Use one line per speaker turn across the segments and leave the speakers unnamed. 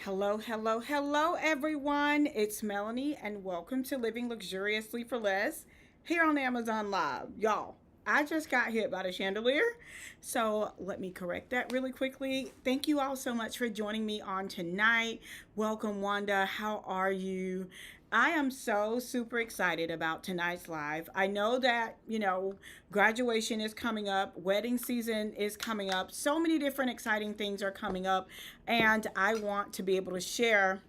Hello, hello, hello, everyone. It's Melanie, and welcome to Living Luxuriously for Less here on Amazon Live. Y'all, I just got hit by the chandelier, so let me correct that really quickly. Thank you all so much for joining me on tonight. Welcome, Wanda. How are you? I am so super excited about tonight's live. I know that, graduation is coming up, wedding season is coming up, so many different exciting things are coming up, and I want to be able to share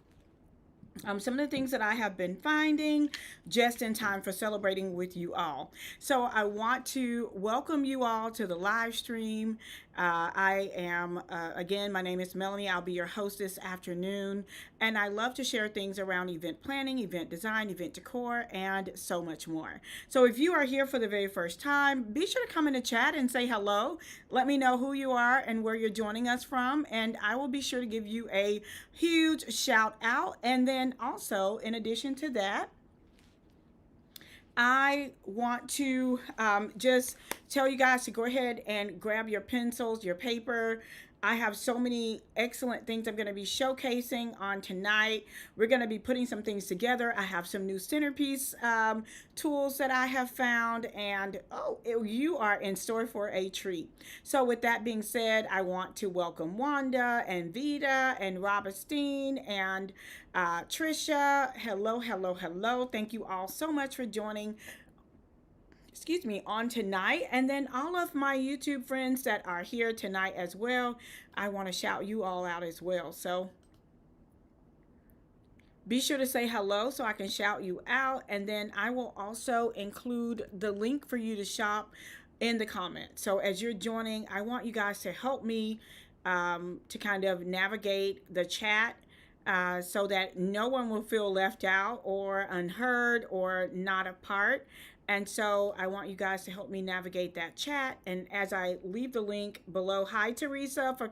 some of the things that I have been finding just in time for celebrating with you all. So I want to welcome you all to the live stream. I am, again, my name is Melanie. I'll be your host this afternoon. And I love to share things around event planning, event design, event decor, and so much more. So if you are here for the very first time, be sure to come in the chat and say hello. Let me know who you are and where you're joining us from. And I will be sure to give you a huge shout out. And then also, in addition to that, I want to just tell you guys to go ahead and grab your pencils, your paper. I have so many excellent things I'm going to be showcasing on tonight. We're going to be putting some things together. I have some new centerpiece tools that I have found, and you are in store for a treat. So with that being said, I want to welcome Wanda and Vita and Robinstein and Trisha. Hello, hello, hello. Thank you all so much for joining on tonight. And then all of my YouTube friends that are here tonight as well, I want to shout you all out as well. So be sure to say hello so I can shout you out. And then I will also include the link for you to shop in the comments. So as you're joining, I want you guys to help me to kind of navigate the chat so that no one will feel left out or unheard or not a part. And so I want you guys to help me navigate that chat. And as I leave the link below, hi, Teresa for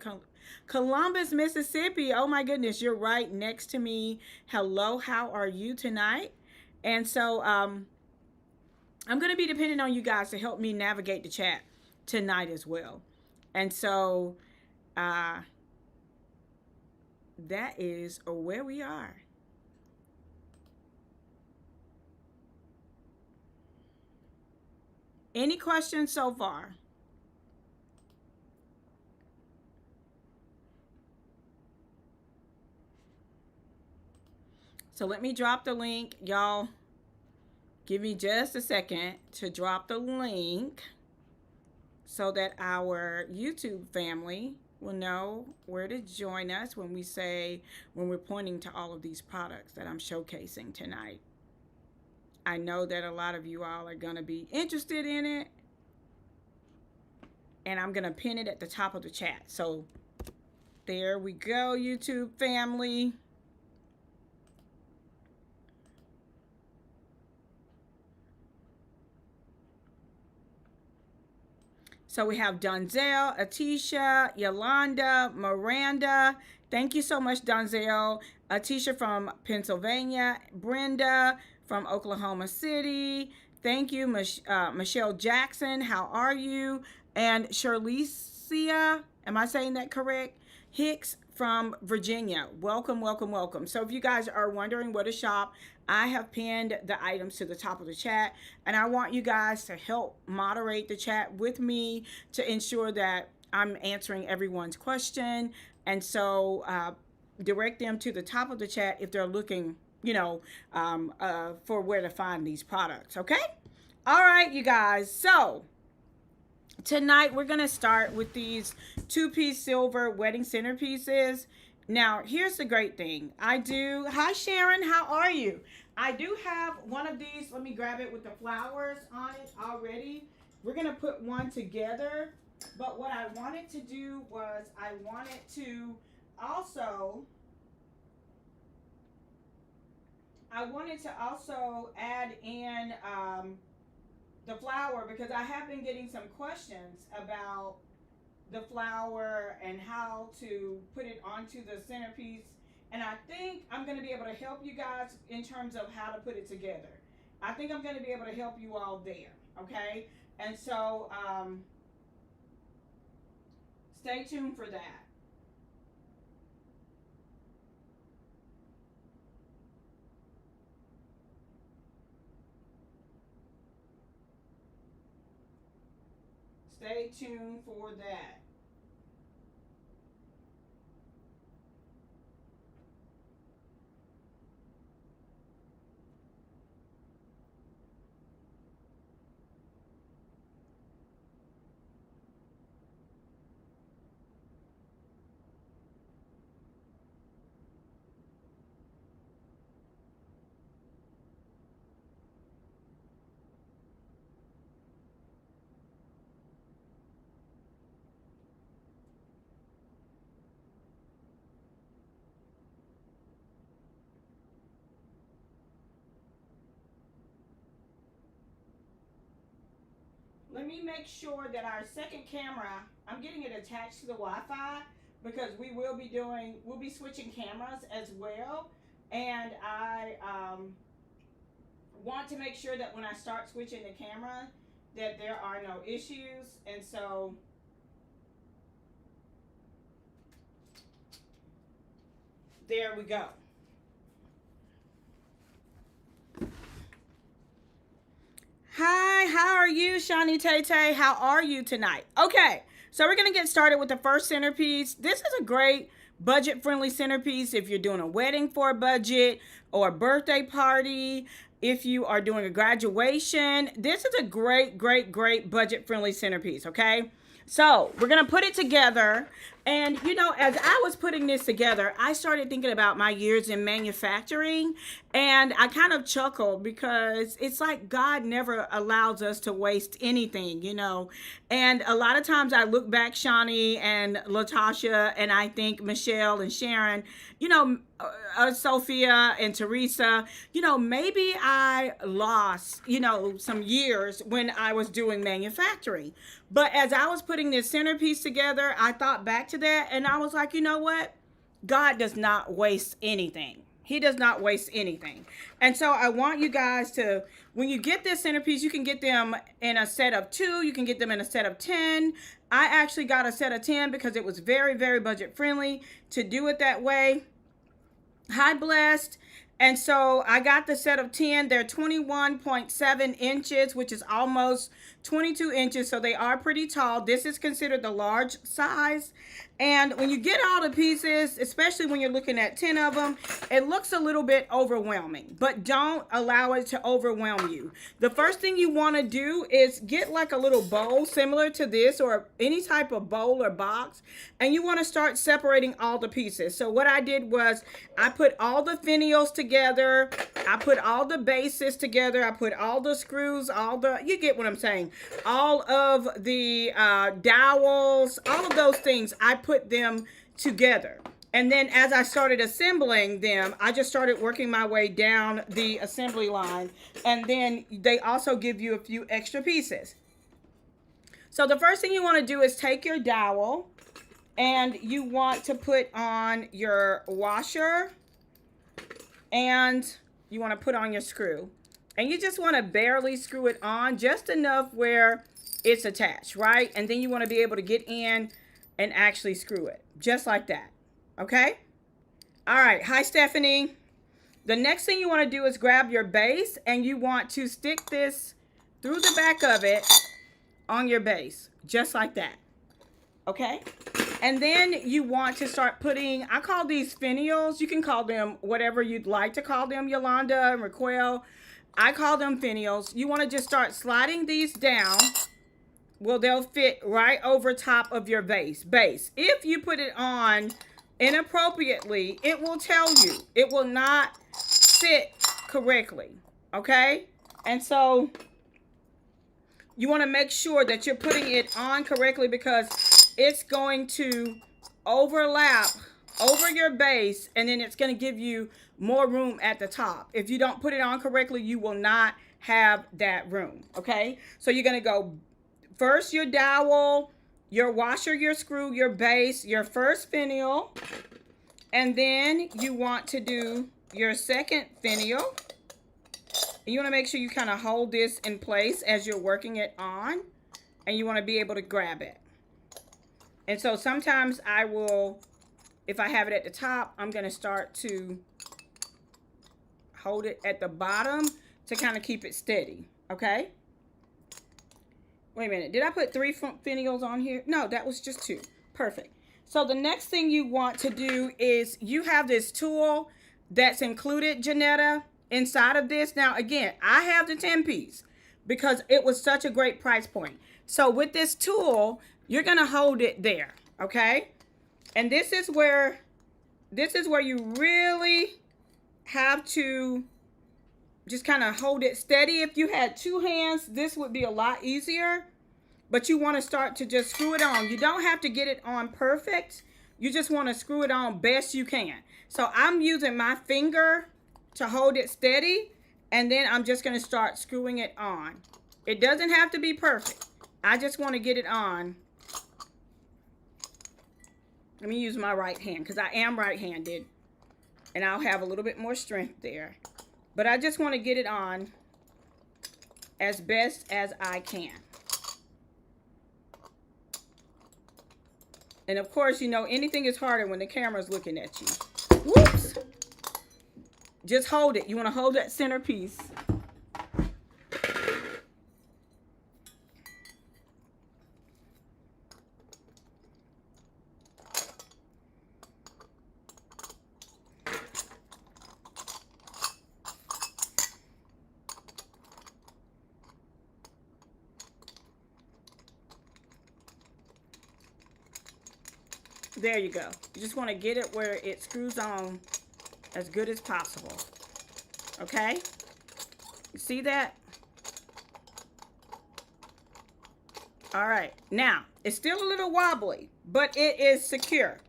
Columbus, Mississippi. Oh my goodness, you're right next to me. Hello, how are you tonight? And so I'm going to be depending on you guys to help me navigate the chat tonight as well. And so that is where we are. Any questions so far? So let me drop the link. Y'all, give me just a second to drop the link so that our YouTube family will know where to join us when we're pointing to all of these products that I'm showcasing tonight. I know that a lot of you all are going to be interested in it, and I'm going to pin it at the top of the chat. So there we go, YouTube family. So we have Donzel, Atisha, Yolanda, Miranda. Thank you so much, Donzel. Atisha from Pennsylvania, Brenda from Oklahoma City. Thank you, Michelle Jackson. How are you? And Shirleycia, am I saying that correct? Hicks from Virginia. Welcome, welcome, welcome. So if you guys are wondering where to shop, I have pinned the items to the top of the chat, and I want you guys to help moderate the chat with me to ensure that I'm answering everyone's question. And so direct them to the top of the chat if they're looking, for where to find these products. Okay? All right, you guys. So tonight we're going to start with these two-piece silver wedding centerpieces. Now, here's the great thing. Hi Sharon, how are you? I do have one of these. Let me grab it with the flowers on it already. We're going to put one together. But what I wanted to do was I wanted to also add in the flower, because I have been getting some questions about the flower and how to put it onto the centerpiece. And I think I'm going to be able to help you guys in terms of how to put it together. I think I'm going to be able to help you all there. Okay? And so stay tuned for that. stay tuned for that. Let me make sure that our second camera, I'm getting it attached to the Wi-Fi because we'll be switching cameras as well. And I want to make sure that when I start switching the camera that there are no issues. And so there we go. Hi, how are you, Shani Tay Tay? How are you tonight? Okay, so we're going to get started with the first centerpiece. This is a great budget-friendly centerpiece if you're doing a wedding for a budget or a birthday party. If you are doing a graduation, this is a great budget-friendly centerpiece, okay? So we're going to put it together. And, you know, as I was putting this together, I started thinking about my years in manufacturing. And I kind of chuckled because it's like God never allows us to waste anything, you know. And a lot of times I look back, Shawnee and Latasha, and I think Michelle and Sharon, you know, Sophia and Teresa, you know, maybe I lost, you know, some years when I was doing manufacturing. But as I was putting this centerpiece together, I thought back to that and I was like, you know what? God does not waste anything. He does not waste anything. And so I want you guys to, when you get this centerpiece, you can get them in a set of 2. You can get them in a set of 10. I actually got a set of 10 because it was very budget friendly to do it that way. Hi, Blessed. And so I got the set of 10. They're 21.7 inches, which is almost 22 inches. So they are pretty tall. This is considered the large size. And when you get all the pieces, especially when you're looking at 10 of them, it looks a little bit overwhelming, but don't allow it to overwhelm you. The first thing you want to do is get like a little bowl similar to this or any type of bowl or box, and you want to start separating all the pieces. So what I did was I put all the finials together. I put all the bases together. I put all the screws, you get what I'm saying, all of the dowels, all of those things. I put them together. And then as I started assembling them, I just started working my way down the assembly line. And then they also give you a few extra pieces. So the first thing you want to do is take your dowel and you want to put on your washer and you want to put on your screw. And you just want to barely screw it on, just enough where it's attached, right? And then you want to be able to get in and actually screw it, just like that, okay? All right, hi, Stephanie. The next thing you want to do is grab your base and you want to stick this through the back of it on your base, just like that, okay? And then you want to start putting, I call these finials. You can call them whatever you'd like to call them, Yolanda and Raquel. I call them finials. You want to just start sliding these down. Well, they'll fit right over top of your base. If you put it on inappropriately, it will tell you. It will not sit correctly, okay? And so you want to make sure that you're putting it on correctly because it's going to overlap over your base and then it's going to give you more room at the top. If you don't put it on correctly, you will not have that room, okay? So you're going to go first your dowel, your washer, your screw, your base, your first finial, and then you want to do your second finial. You want to make sure you kind of hold this in place as you're working it on, and you want to be able to grab it. And so sometimes I will, if I have it at the top, I'm going to start to hold it at the bottom to kind of keep it steady, okay? Wait a minute. Did I put 3 finials on here? No, that was just 2. Perfect. So the next thing you want to do is you have this tool that's included, Janetta, inside of this. Now, again, I have the 10-piece because it was such a great price point. So with this tool, you're going to hold it there, okay? And this is where you really have to just kind of hold it steady. If you had 2 hands, this would be a lot easier. But you want to start to just screw it on. You don't have to get it on perfect. You just want to screw it on best you can. So I'm using my finger to hold it steady. And then I'm just going to start screwing it on. It doesn't have to be perfect. I just want to get it on. Let me use my right hand because I am right-handed. And I'll have a little bit more strength there. But I just want to get it on as best as I can. And of course, you know, anything is harder when the camera's looking at you. Whoops! Just hold it. You want to hold that centerpiece. There you go. You just want to get it where it screws on as good as possible. Okay? You see that? All right. Now, it's still a little wobbly, but it is secure.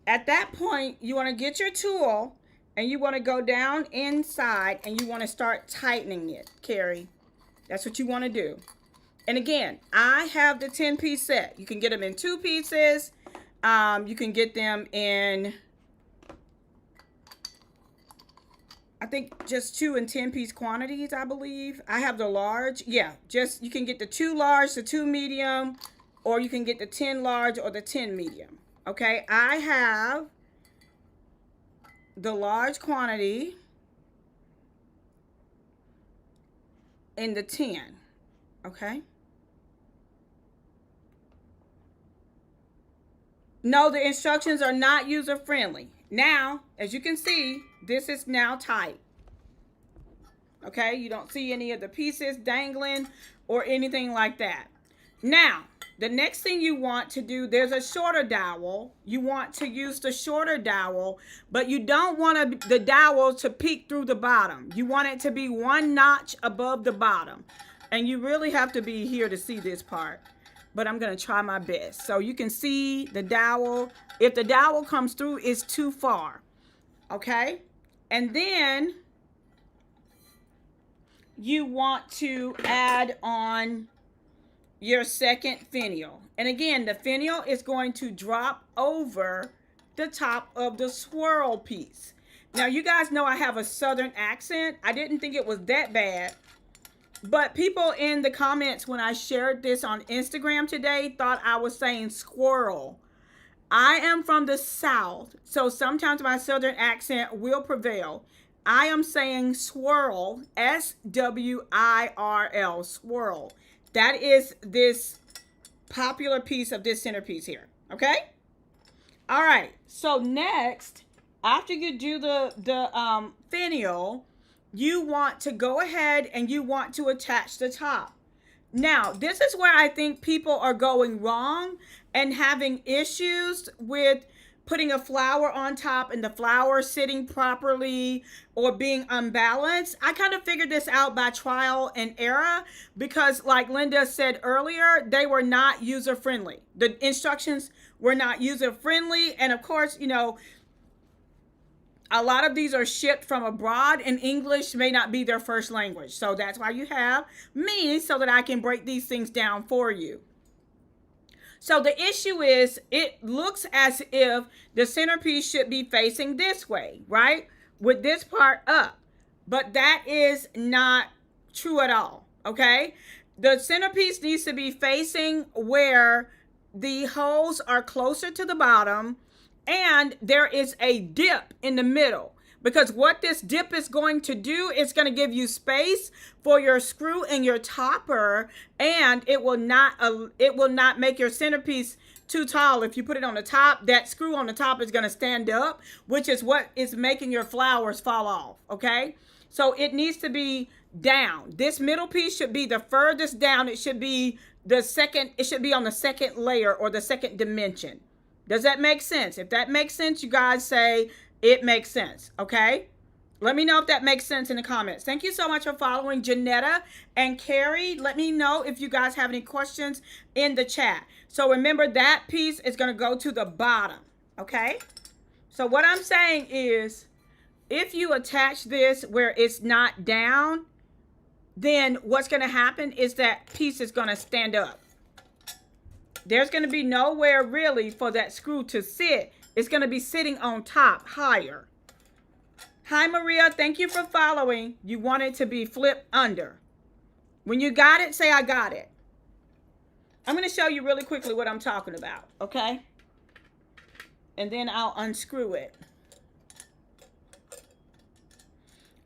At that point, you want to get your tool and you want to go down inside and you want to start tightening it, Carrie. That's what you want to do. And again, I have the 10-piece set. You can get them in 2 pieces. You can get them in, I think, just 2 and 10-piece quantities, I believe. I have the large. Yeah, just you can get the 2 large, the 2 medium, or you can get the 10 large or the 10 medium. Okay, I have the large quantity in the 10. Okay. No, the instructions are not user-friendly. Now, as you can see, this is now tight. Okay, you don't see any of the pieces dangling or anything like that. Now, the next thing you want to do, there's a shorter dowel. You want to use the shorter dowel, but you don't want the dowel to peek through the bottom. You want it to be 1 notch above the bottom. And you really have to be here to see this part. But I'm going to try my best. So you can see the dowel. If the dowel comes through, it's too far. Okay? And then you want to add on your second finial. And again, the finial is going to drop over the top of the swirl piece. Now, you guys know I have a southern accent. I didn't think it was that bad. But people in the comments when I shared this on Instagram today thought I was saying squirrel. I am from the South, so sometimes my southern accent will prevail. I am saying swirl, S-W-I-R-L, swirl. That is this popular piece of this centerpiece here, okay? All right, so next, after you do the finial, you want to go ahead and you want to attach the top. Now, this is where I think people are going wrong and having issues with putting a flower on top and the flower sitting properly or being unbalanced. I kind of figured this out by trial and error because, like Linda said earlier, they were not user-friendly. The instructions were not user-friendly. And of course, you know, a lot of these are shipped from abroad and English may not be their first language. So that's why you have me so that I can break these things down for you. So the issue is it looks as if the centerpiece should be facing this way, right? With this part up. But that is not true at all, okay? The centerpiece needs to be facing where the holes are closer to the bottom and there is a dip in the middle. because what this dip is going to do, it's going to give you space for your screw and your topper, and it will not make your centerpiece too tall. If you put it on the top, that screw on the top is going to stand up, which is what is making your flowers fall off. Okay, so it needs to be down. This middle piece should be the furthest down. It should be the second, it should be on the second layer or the second dimension. Does that make sense? If that makes sense, you guys say it makes sense. Okay, let me know if that makes sense in the comments. Thank you so much for following. Janetta and Carrie, let me know if you guys have any questions in the chat. So remember, that piece is going to go to the bottom. Okay, so what I'm saying is, if you attach this where it's not down, then what's going to happen is that piece is going to stand up. There's going to be nowhere really for that screw to sit. It's going to be sitting on top higher. Hi, Maria. Thank you for following. You want it to be flipped under. When you got it, say I got it. I'm going to show you really quickly what I'm talking about, okay? And then I'll unscrew it.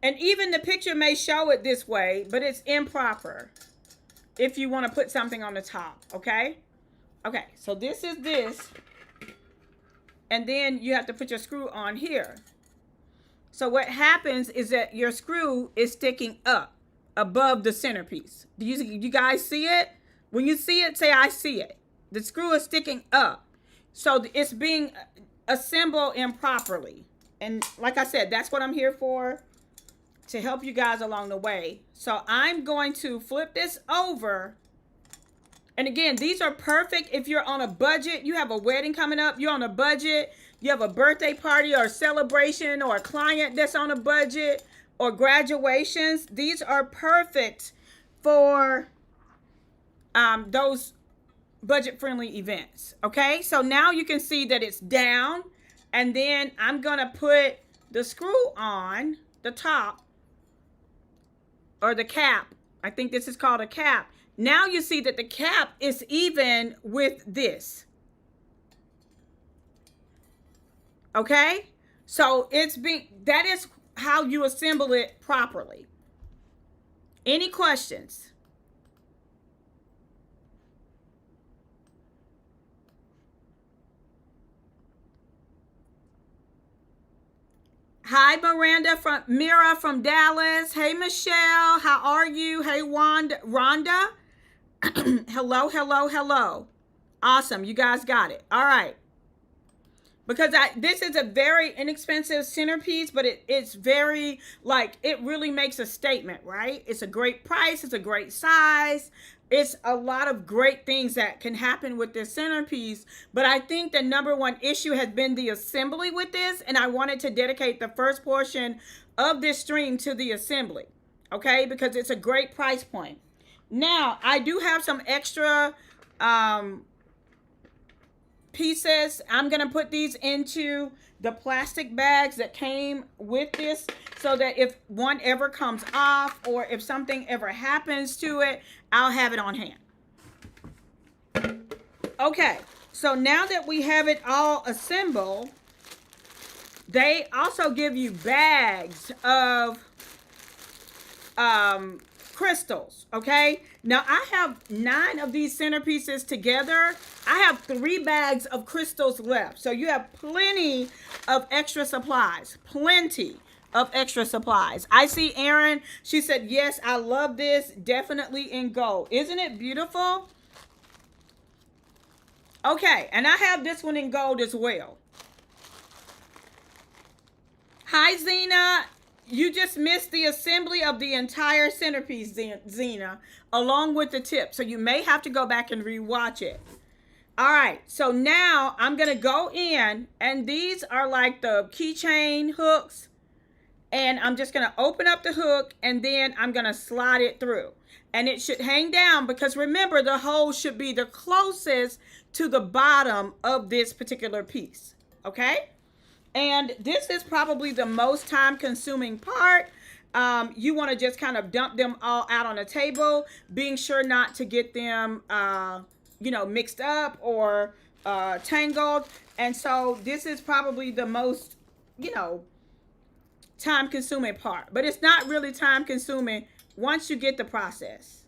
And even the picture may show it this way, but it's improper if you want to put something on the top, okay? Okay, so this is this. And then you have to put your screw on here. So what happens is that your screw is sticking up above the centerpiece. Do you guys see it? When you see it, say I see it. The screw is sticking up. So it's being assembled improperly. And like I said, that's what I'm here for, to help you guys along the way. So I'm going to flip this over. And again, these are perfect if you're on a budget. You have a wedding coming up, you're on a budget, you have a birthday party or a celebration or a client that's on a budget or graduations. These are perfect for those budget-friendly events. Okay, so now you can see that it's down, and then I'm gonna put the screw on the top, or the cap. I think this is called a cap. Now you see that the cap is even with this. Okay? So that is how you assemble it properly. Any questions? Hi, Mira from Dallas. Hey, Michelle. How are you? Hey, Rhonda. Hello, hello, hello. Awesome. You guys got it. All right. Because this is a very inexpensive centerpiece, but it's very, like, it really makes a statement, right? It's a great price. It's a great size. It's a lot of great things that can happen with this centerpiece. But I think the number one issue has been the assembly with this. And I wanted to dedicate the first portion of this stream to the assembly. Okay? Because it's a great price point. Now, I do have some extra pieces. I'm going to put these into the plastic bags that came with this, so that if one ever comes off or if something ever happens to it, I'll have it on hand. Okay, so now that we have it all assembled, they also give you bags of crystals. Okay, now I have 9 of these centerpieces together. I have 3 bags of crystals left, so you have plenty of extra supplies. Plenty of extra supplies. I see Erin, she said, yes, I love this, definitely in gold. Isn't it beautiful? Okay, and I have this one in gold as well. Hi, Zena. You just missed the assembly of the entire centerpiece, Zena, along with the tip. So you may have to go back and rewatch it. All right, so now I'm going to go in, and these are like the keychain hooks. And I'm just going to open up the hook, and then I'm going to slide it through. And it should hang down, because remember, the hole should be the closest to the bottom of this particular piece. Okay? And this is probably the most time-consuming part. You want to just kind of dump them all out on a table, being sure not to get them, mixed up or tangled. And so this is probably the most, time consuming part, but it's not really time consuming once you get the process.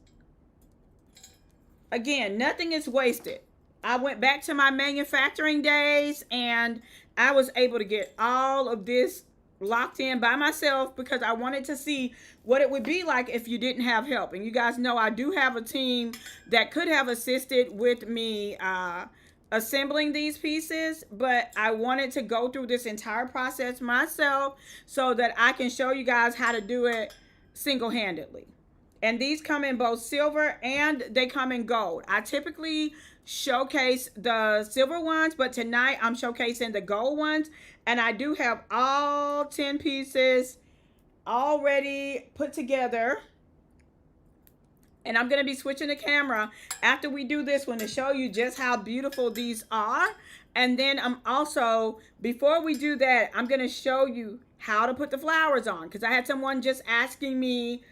Again, nothing is wasted. I went back to my manufacturing days and I was able to get all of this locked in by myself because I wanted to see what it would be like if you didn't have help. And you guys know I do have a team that could have assisted with me assembling these pieces, but I wanted to go through this entire process myself so that I can show you guys how to do it single-handedly. And these come in both silver and they come in gold. I typically showcase the silver ones, but tonight I'm showcasing the gold ones. And I do have all 10 pieces already put together. And I'm going to be switching the camera after we do this one to show you just how beautiful these are. And then I'm also, before we do that, I'm going to show you how to put the flowers on. Because I had someone just asking me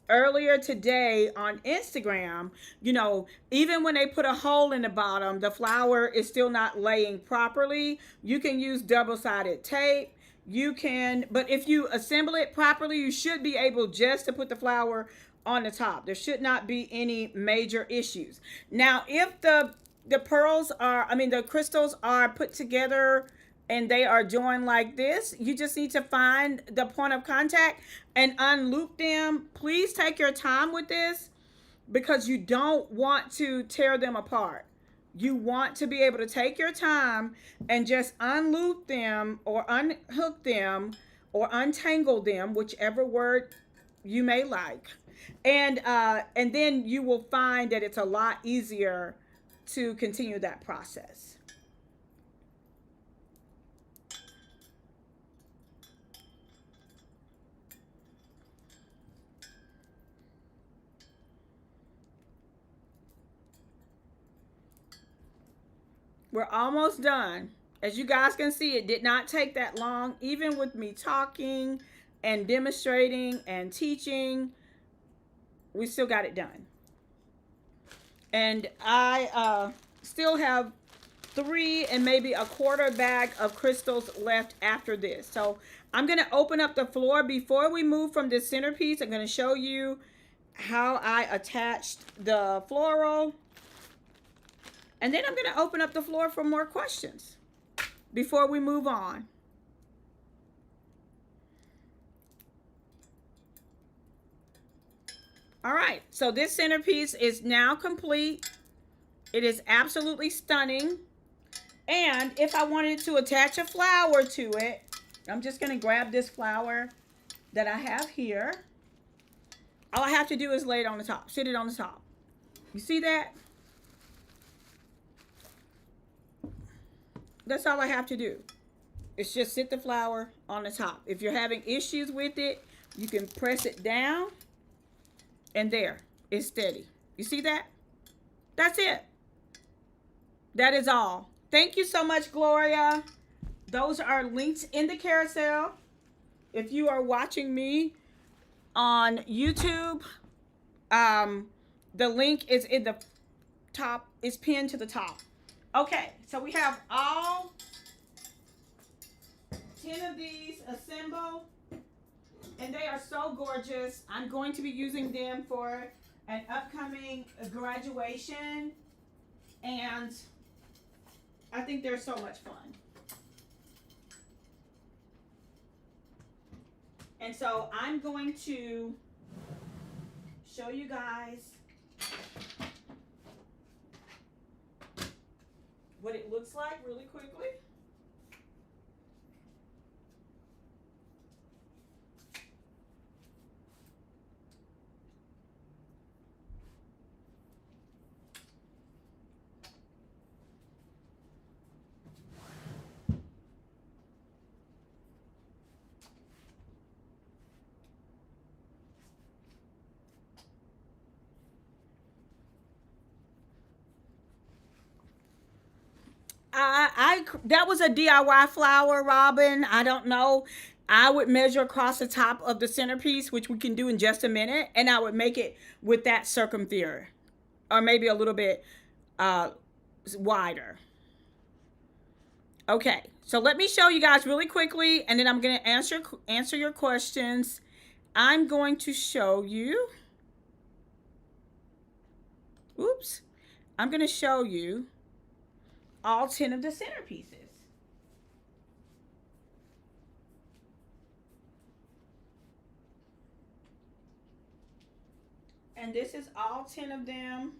earlier today on Instagram, you know, even when they put a hole in the bottom, the flower is still not laying properly. You can use double-sided tape. You can, but if you assemble it properly, you should be able just to put the flower on the top. There should not be any major issues. Now, if the pearls are, the crystals are put together and they are joined like this, you just need to find the point of contact and unloop them. Please take your time with this because you don't want to tear them apart. You want to be able to take your time and just unloop them or unhook them or untangle them, whichever word you may like. And then you will find that it's a lot easier to continue that process. We're almost done. As you guys can see, it did not take that long. Even with me talking and demonstrating and teaching, we still got it done. And I still have 3 and maybe a quarter bag of crystals left after this. So I'm going to open up the floor. Before we move from this centerpiece, I'm going to show you how I attached the floral. And then I'm going to open up the floor for more questions before we move on. All right, so this centerpiece is now complete. It is absolutely stunning. And if I wanted to attach a flower to it, I'm just going to grab this flower that I have here. All I have to do is lay it on the top, sit it on the top. You see that? That's all I have to do. It's just sit the flower on the top. If you're having issues with it, you can press it down and there, it's steady. You see that? That's it. That is all. Thank you so much, Gloria. Those are links in the carousel. If you are watching me on YouTube, the link is in the top, is pinned to the top. Okay, so we have all 10 of these assembled, and they are so gorgeous. I'm going to be using them for an upcoming graduation, and I think they're so much fun. And so I'm going to show you guys what it looks like really quickly. That was a DIY flower, Robin. I don't know. I would measure across the top of the centerpiece, which we can do in just a minute, and I would make it with that circumference, or maybe a little bit wider. Okay, so let me show you guys really quickly, and then I'm going to answer your questions. I'm going to show you. Oops. I'm going to show you all 10 of the centerpieces. And this is all 10 of them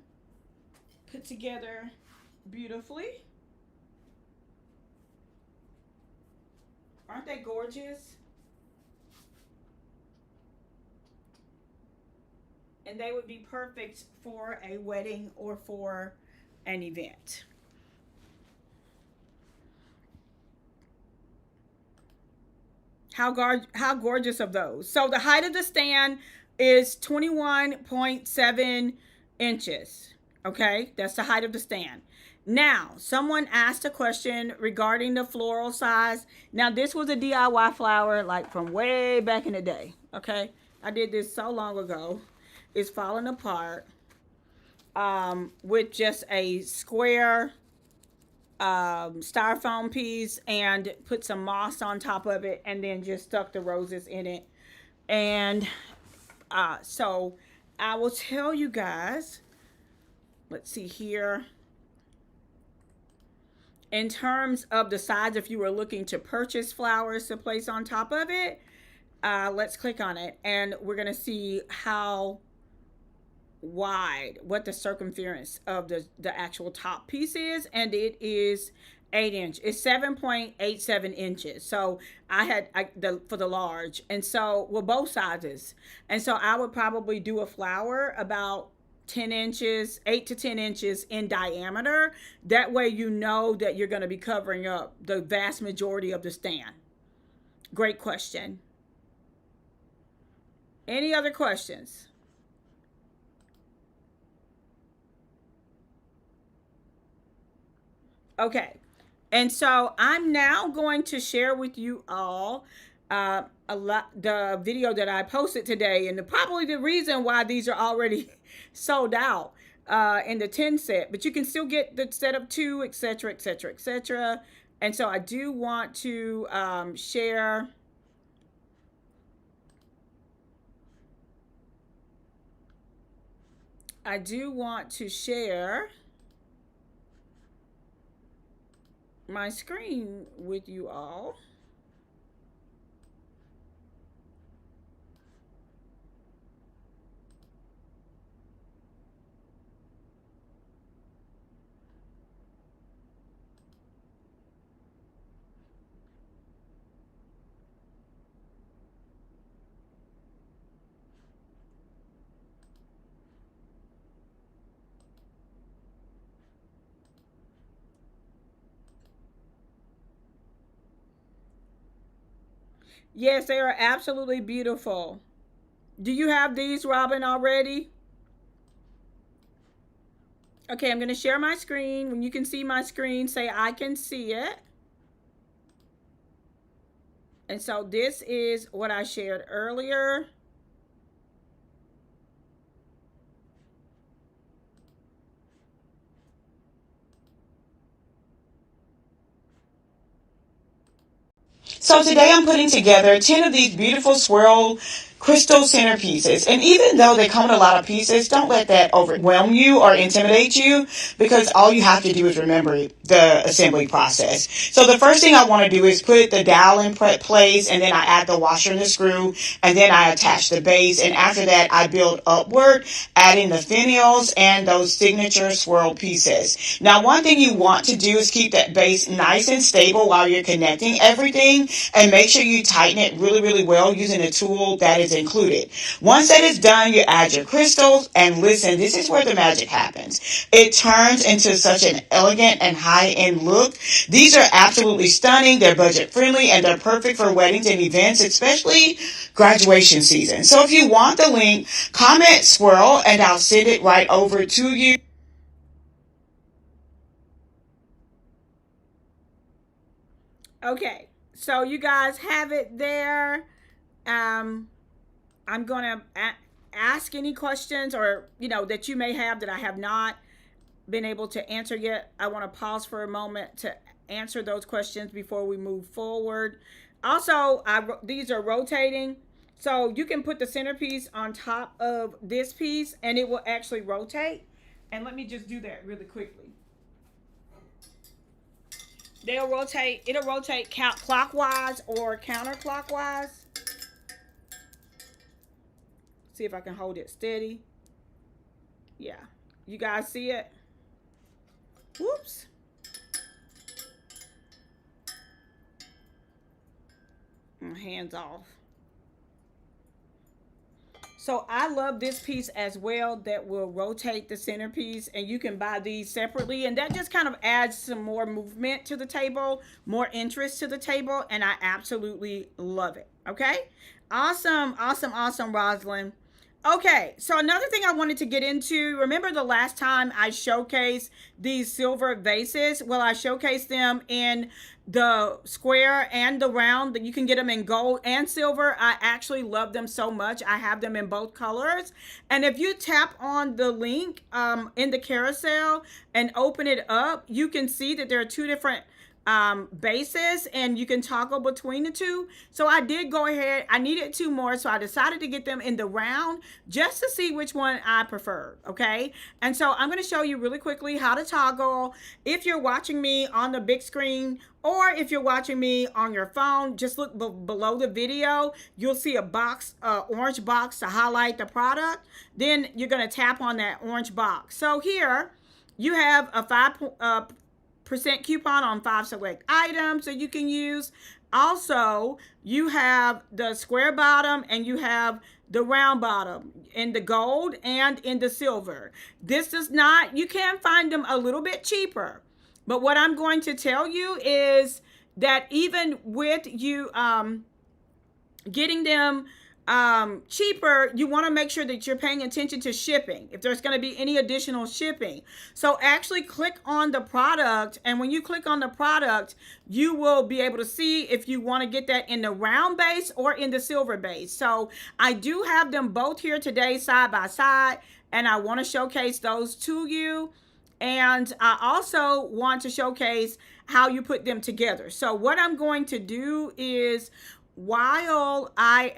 put together beautifully. Aren't they gorgeous? And they would be perfect for a wedding or for an event. How gorgeous of those. So the height of the stand is 21.7 inches. Okay, that's the height of the stand. Now, someone asked a question regarding the floral size. Now, this was a DIY flower like from way back in the day. Okay, I did this so long ago. It's falling apart with just a square styrofoam piece and put some moss on top of it, and then just stuck the roses in it. And so I will tell you guys, let's see here, in terms of the size, if you were looking to purchase flowers to place on top of it, let's click on it, and we're going to see how wide, what the circumference of the actual top piece is, and it is 8 inch. It's 7.87 inches. So I had for the large, and so well, both sizes, and so I would probably do a flower about 10 inches, 8 to 10 inches in diameter. That way you know that you're going to be covering up the vast majority of the stand. Great question. Any other questions? Okay, and so I'm now going to share with you all the video that I posted today, and probably the reason why these are already sold out in the 10 set, but you can still get the set of 2, etc., etc., etc. And so I do want to share. I do want to share my screen with you all. Yes, they are absolutely beautiful. Do you have these, Robin, already? Okay, I'm going to share my screen. When you can see my screen, say I can see it. And so this is what I shared earlier. So today I'm putting together 10 of these beautiful swirl crystal centerpieces. And even though they come in a lot of pieces, don't let that overwhelm you or intimidate you, because all you have to do is remember the assembly process. So the first thing I want to do is put the dowel in place, and then I add the washer and the screw, and then I attach the base. And after that, I build upward, adding the finials and those signature swirl pieces. Now, one thing you want to do is keep that base nice and stable while you're connecting everything, and make sure you tighten it really, really well using a tool that is included. Once that is done, you add your crystals, and listen, this is where the magic happens. It turns into such an elegant and high-end look. These are absolutely stunning. They're budget friendly, and they're perfect for weddings and events, especially graduation season. So if you want the link, comment swirl and I'll send it right over to you. Okay, so you guys have it there. I'm going to ask any questions, or that you may have that I have not been able to answer yet. I want to pause for a moment to answer those questions before we move forward. Also, these are rotating. So you can put the centerpiece on top of this piece and it will actually rotate. And let me just do that really quickly. It'll rotate clockwise or counterclockwise. See if I can hold it steady. Yeah, you guys see it? Whoops. My hands off. So I love this piece as well that will rotate the centerpiece, and you can buy these separately, and that just kind of adds some more movement to the table, more interest to the table, and I absolutely love it. Okay, awesome, awesome, awesome, Rosalind. Okay, so another thing I wanted to get into, remember the last time I showcased these silver vases? Well, I showcased them in the square and the round, that you can get them in gold and silver. I actually love them so much. I have them in both colors. And if you tap on the link in the carousel and open it up, you can see that there are two different bases, and you can toggle between the two. So I did go ahead, I needed two more, so I decided to get them in the round just to see which one I preferred. Okay, and so I'm going to show you really quickly how to toggle. If you're watching me on the big screen, or if you're watching me on your phone, just look below the video. You'll see a box, orange box to highlight the product. Then you're going to tap on that orange box. So here you have a 5% coupon on 5 select items that you can use. Also, you have the square bottom and you have the round bottom in the gold and in the silver. This does not, you can find them a little bit cheaper. But what I'm going to tell you is that even with you getting them cheaper, you want to make sure that you're paying attention to shipping, if there's going to be any additional shipping. So actually click on the product, and when you click on the product, you will be able to see if you want to get that in the round base or in the silver base. So I do have them both here today side by side, and I want to showcase those to you. And I also want to showcase how you put them together. So what I'm going to do is, while I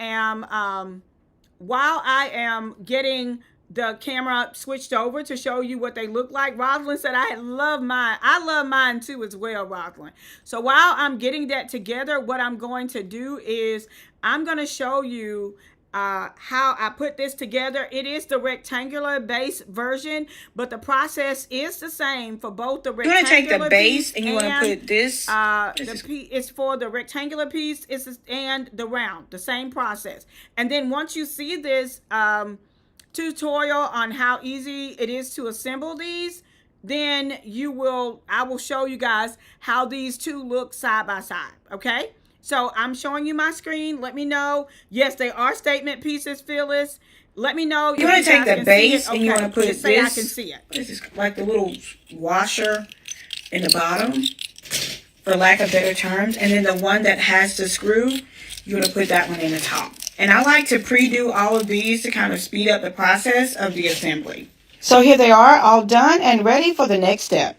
am getting the camera switched over to show you what they look like, Rosalind said I love mine. I love mine too as well, Rosalind. So while I'm getting that together, what I'm going to do is I'm going to show you how I put this together. It is the rectangular base version, but the process is the same for both the rectangular piece. You want to take the base and you want to put this. It's for the rectangular piece and the round, the same process. And then once you see this tutorial on how easy it is to assemble these, then I will show you guys how these two look side by side. Okay. So I'm showing you my screen. Let me know. Yes, they are statement pieces, Phyllis. Let me know.
You want to take the base and you want to put
this. Say I can see it.
This is like the little washer in the bottom, for lack of better terms. And then the one that has the screw, you want to put that one in the top. And I like to pre-do all of these to kind of speed up the process of the assembly. So here they are, all done and ready for the next step.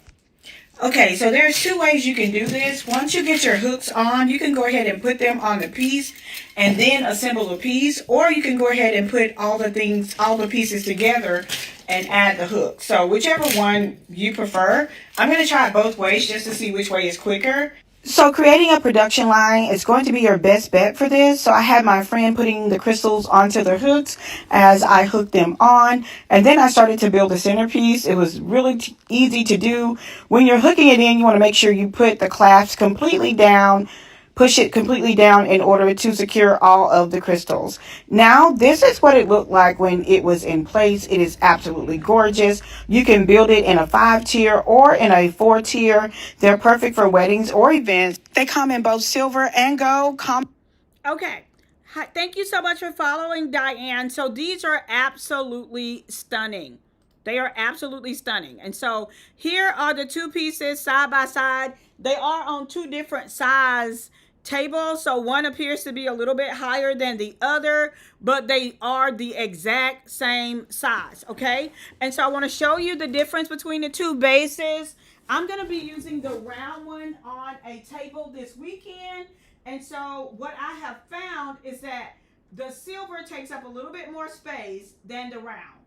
Okay, so there's two ways you can do this. Once you get your hooks on, you can go ahead and put them on the piece and then assemble the piece, or you can go ahead and put all the pieces together and add the hook. So whichever one you prefer. I'm going to try it both ways just to see which way is quicker. So creating a production line is going to be your best bet for this. So I had my friend putting the crystals onto the hooks as I hooked them on. And then I started to build a centerpiece. It was really easy to do. When you're hooking it in, you want to make sure you put the clasps completely down. Push it completely down in order to secure all of the crystals. Now, this is what it looked like when it was in place. It is absolutely gorgeous. You can build it in a 5-tier or in a 4-tier. They're perfect for weddings or events. They come in both silver and gold.
Okay. Hi, thank you so much for following, Diane. So these are absolutely stunning. They are absolutely stunning. And so here are the two pieces side by side. They are on two different size tables. So one appears to be a little bit higher than the other, but they are the exact same size. Okay. And so I want to show you the difference between the two bases. I'm going to be using the round one on a table this weekend. And so what I have found is that the silver takes up a little bit more space than the round.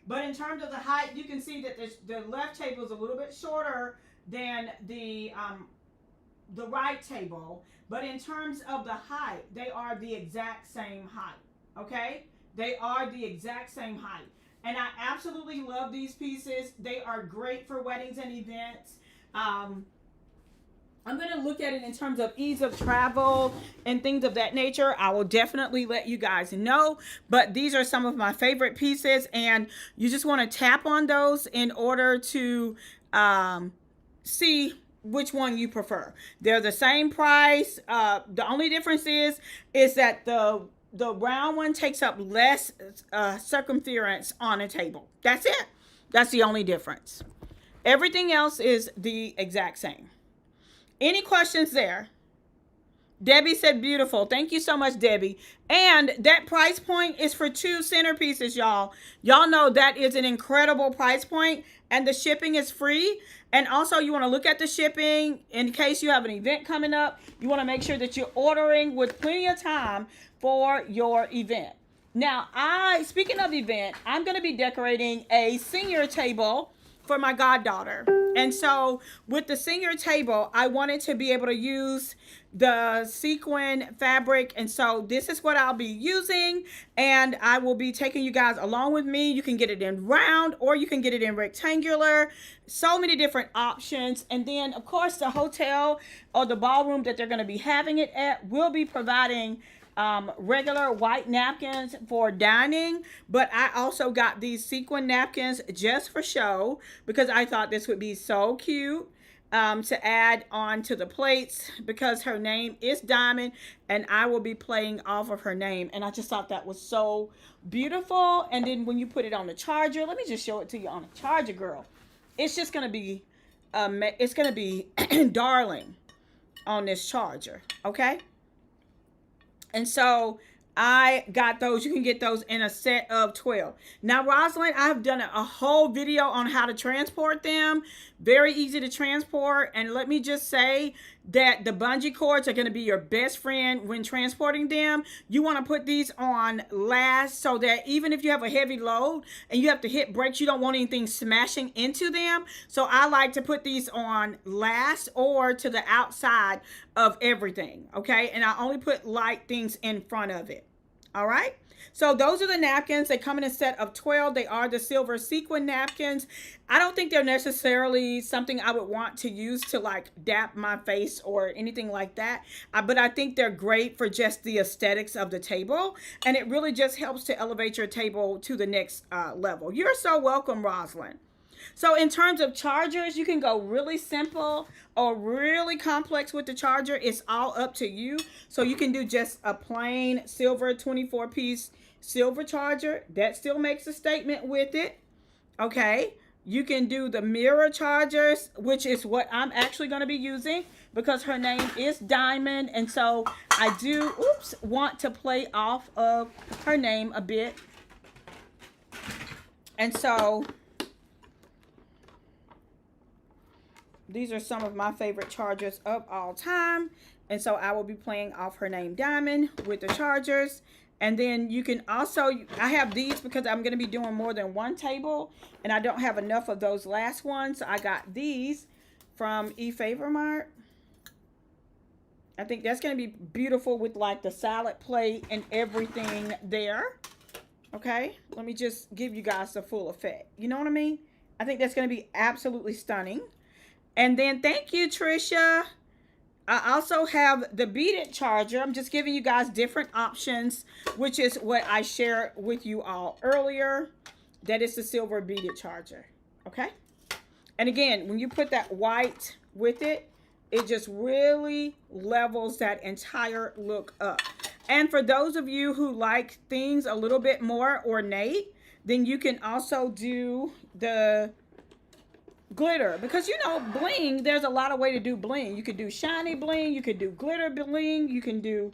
But in terms of the height, you can see that the left table is a little bit shorter than the right table. But in terms of the height, they are the exact same height. Okay? They are the exact same height. And I absolutely love these pieces. They are great for weddings and events. I'm going to look at it in terms of ease of travel and things of that nature. I will definitely let you guys know. But these are some of my favorite pieces. And you just want to tap on those in order to see which one you prefer. They're the same price. The only difference is that the round one takes up less circumference on a table. That's it. That's the only difference. Everything else is the exact same. Any questions there? Debbie said beautiful. Thank you so much, Debbie. And that price point is for 2 centerpieces, y'all. Y'all know that is an incredible price point, and the shipping is free. And also, you want to look at the shipping in case you have an event coming up. You want to make sure that you're ordering with plenty of time for your event. Now, speaking of event, I'm going to be decorating a senior table for my goddaughter. And so with the senior table, I wanted to be able to use the sequin fabric. And so this is what I'll be using. And I will be taking you guys along with me. You can get it in round or you can get it in rectangular. So many different options. And then, of course, the hotel or the ballroom that they're going to be having it at will be providing regular white napkins for dining, but I also got these sequin napkins just for show because I thought this would be so cute to add on to the plates because her name is Diamond and I will be playing off of her name, and I just thought that was so beautiful. And then when you put it on the charger, let me just show it to you on the charger, girl. It's just gonna be darling on this charger, okay? And so I got those. You can get those in a set of 12. Now, Rosalind, I've done a whole video on how to transport them. Very easy to transport. And let me just say that the bungee cords are going to be your best friend when transporting them. You want to put these on last so that even if you have a heavy load and you have to hit brakes, you don't want anything smashing into them. So I like to put these on last or to the outside of everything. Okay. And I only put light things in front of it. All right. So those are the napkins. They come in a set of 12. They are the silver sequin napkins. I don't think they're necessarily something I would want to use to like dap my face or anything like that. But I think they're great for just the aesthetics of the table. And it really just helps to elevate your table to the next level. You're so welcome, Rosalind. So in terms of chargers, you can go really simple or really complex with the charger. It's all up to you. So you can do just a plain silver 24-piece silver charger. That still makes a statement with it. Okay. You can do the mirror chargers, which is what I'm actually going to be using because her name is Diamond. And so I do, want to play off of her name a bit. And so these are some of my favorite chargers of all time. And so I will be playing off her name Diamond with the chargers. And then you can also, I have these because I'm going to be doing more than one table. And I don't have enough of those last ones. So I got these from eFavorMart. I think that's going to be beautiful with like the salad plate and everything there. Okay. Let me just give you guys the full effect. You know what I mean? I think that's going to be absolutely stunning. And then thank you, Trisha. I also have the beaded charger. I'm just giving you guys different options, which is what I shared with you all earlier. That is the silver beaded charger. Okay. And again, when you put that white with it, it just really levels that entire look up. And for those of you who like things a little bit more ornate, then you can also do the glitter, because you know bling, there's a lot of way to do bling. You could do shiny bling, you could do glitter bling, you can do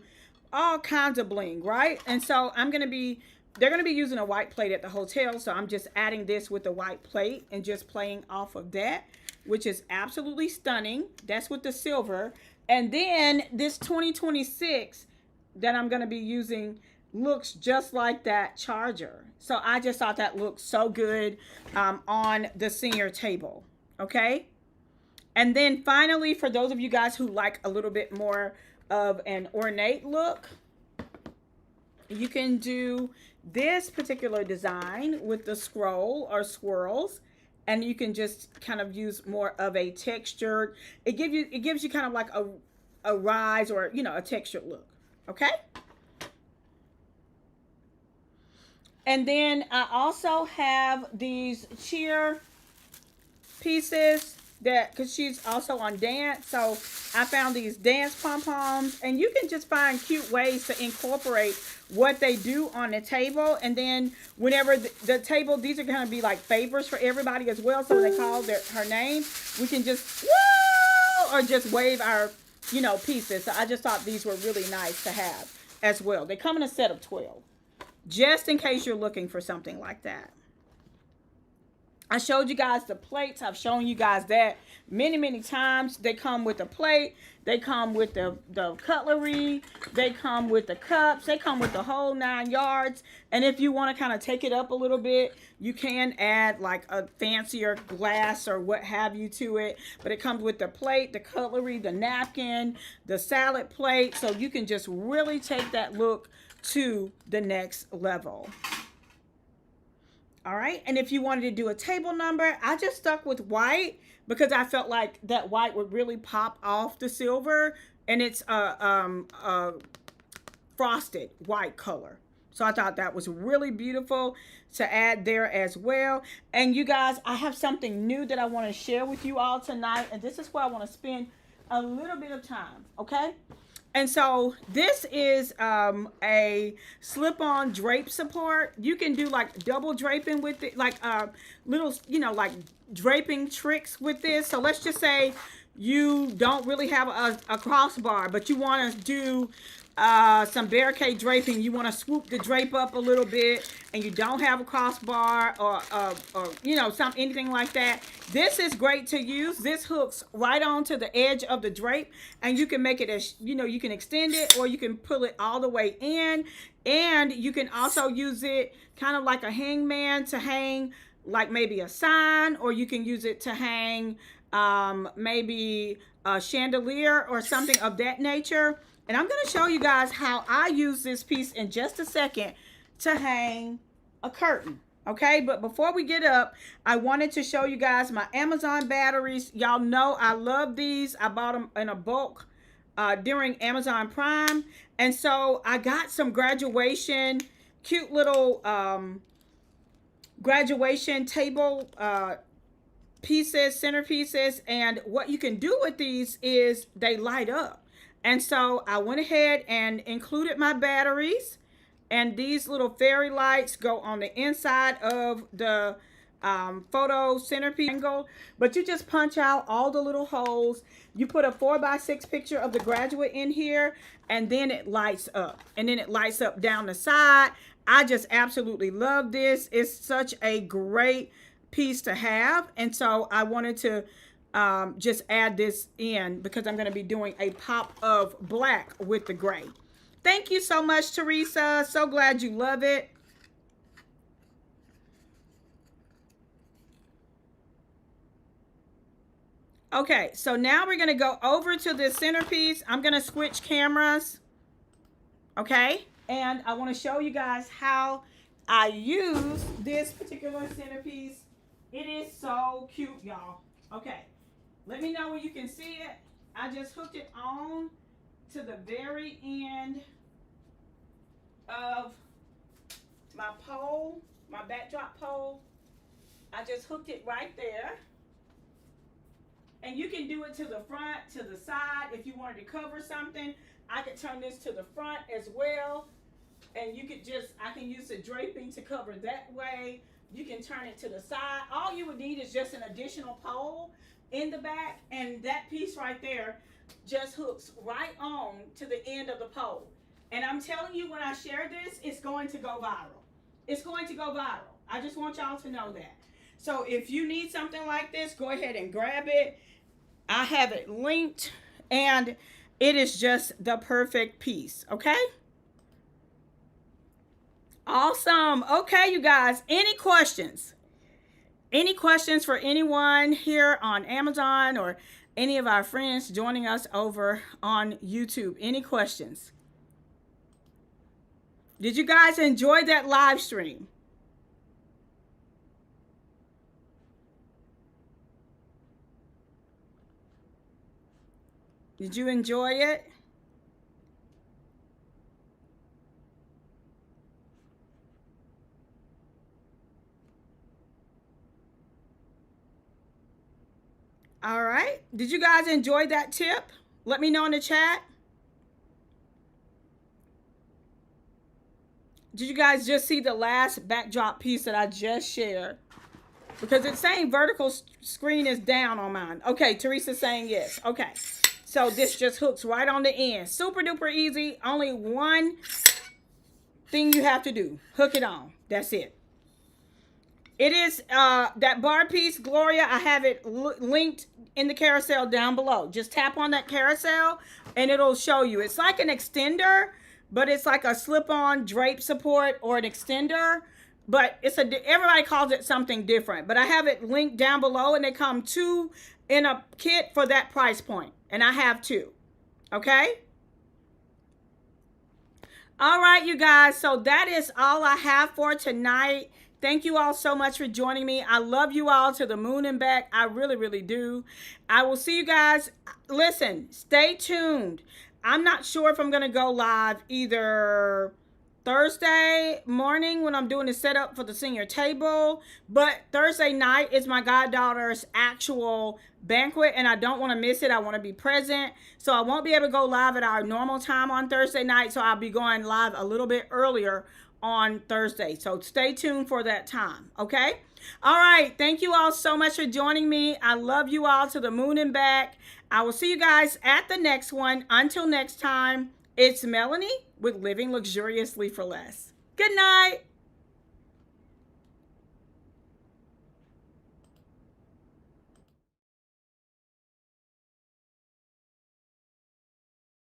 all kinds of bling, right? And so they're going to be using a white plate at the hotel, so I'm just adding this with the white plate and just playing off of that. which is absolutely stunning. That's with the silver. And then this 2026 that I'm going to be using looks just like that charger. So I just thought that looked so good on the senior table. Okay. And then finally, for those of you guys who like a little bit more of an ornate look, you can do this particular design with the scroll or swirls, and you can just kind of use more of a textured. It gives you kind of like a rise, or you know, a textured look. Okay. And then I also have these cheer pieces that, because she's also on dance, so I found these dance pom-poms, and you can just find cute ways to incorporate what they do on the table. And then whenever the table, these are going to be like favors for everybody as well, so when they call her name, we can just woo, or just wave our, you know, pieces. So I just thought these were really nice to have as well. They come in a set of 12, just in case you're looking for something like that. I showed you guys the plates. I've shown you guys that many times. They come with a plate. They come with the cutlery. They come with the cups. They come with the whole 9 yards. And if you want to kind of take it up a little bit, you can add like a fancier glass or what have you to it. But it comes with the plate, the cutlery, the napkin, the salad plate. So you can just really take that look to the next level. All right, and if you wanted to do a table number, I just stuck with white because I felt like that white would really pop off the silver, and it's a frosted white color. So I thought that was really beautiful to add there as well. And you guys, I have something new that I want to share with you all tonight, and this is where I want to spend a little bit of time, okay? And so this is a slip-on drape support. You can do like double draping with it, like little, you know, like draping tricks with this. So let's just say you don't really have a crossbar, but you want to do some barricade draping. You want to swoop the drape up a little bit, and you don't have a crossbar or you know, anything like that. This is great to use. This hooks right onto the edge of the drape, and you can make it as, you know, you can extend it or you can pull it all the way in, and you can also use it kind of like a hangman to hang like maybe a sign, or you can use it to hang maybe a chandelier or something of that nature. And I'm going to show you guys how I use this piece in just a second to hang a curtain. Okay, but before we get up, I wanted to show you guys my Amazon batteries. Y'all know I love these. I bought them in a bulk during Amazon Prime. And so I got some graduation, cute little graduation table pieces, centerpieces. And what you can do with these is they light up. And so I went ahead and included my batteries. And these little fairy lights go on the inside of the photo centerpiece angle. But you just punch out all the little holes. You put a 4x6 picture of the graduate in here, and then it lights up. And then it lights up down the side. I just absolutely love this. It's such a great piece to have. And so I wanted to just add this in because I'm going to be doing a pop of black with the gray. Thank you so much, Teresa. So glad you love it. Okay, so now we're going to go over to this centerpiece. I'm going to switch cameras. Okay, and I want to show you guys how I use this particular centerpiece. It is so cute, y'all. Okay, let me know when you can see it. I just hooked it on to the very end of my pole, my backdrop pole. I just hooked it right there. And you can do it to the front, to the side. If you wanted to cover something, I could turn this to the front as well. And you could just, I can use the draping to cover that way. You can turn it to the side. All you would need is just an additional pole in the back, and that piece right there just hooks right on to the end of the pole. And I'm telling you, when I share this, it's going to go viral. It's going to go viral. I just want y'all to know that. So if you need something like this, go ahead and grab it. I have it linked, and it is just the perfect piece, okay? Awesome. Okay, you guys, any questions? Any questions for anyone here on Amazon or any of our friends joining us over on YouTube? Any questions? Did you guys enjoy that live stream? Did you enjoy it? All right. Did you guys enjoy that tip? Let me know in the chat. Did you guys just see the last backdrop piece that I just shared? Because it's saying vertical screen is down on mine. Okay, Teresa's saying yes. Okay. So this just hooks right on the end. Super duper easy. Only one thing you have to do. Hook it on. That's it. It is that bar piece, Gloria. I have it linked in the carousel down below. Just tap on that carousel and it'll show you. It's like an extender, but it's like a slip-on drape support or an extender. But it's everybody calls it something different. But I have it linked down below, and they come 2 in a kit for that price point. And I have 2. Okay? All right, you guys. So that is all I have for tonight. Thank you all so much for joining me. I love you all to the moon and back. I really, really do. I will see you guys. Listen, stay tuned. I'm not sure if I'm going to go live either Thursday morning when I'm doing the setup for the senior table, but Thursday night is my goddaughter's actual banquet, and I don't want to miss it. I want to be present, so I won't be able to go live at our normal time on Thursday night, so I'll be going live a little bit earlier on Thursday, so stay tuned for that time. Okay, all right, thank you all so much for joining me. I love you all to the moon and back. I will see you guys at the next one. Until next time, it's Melanie with Living Luxuriously for Less. Good night.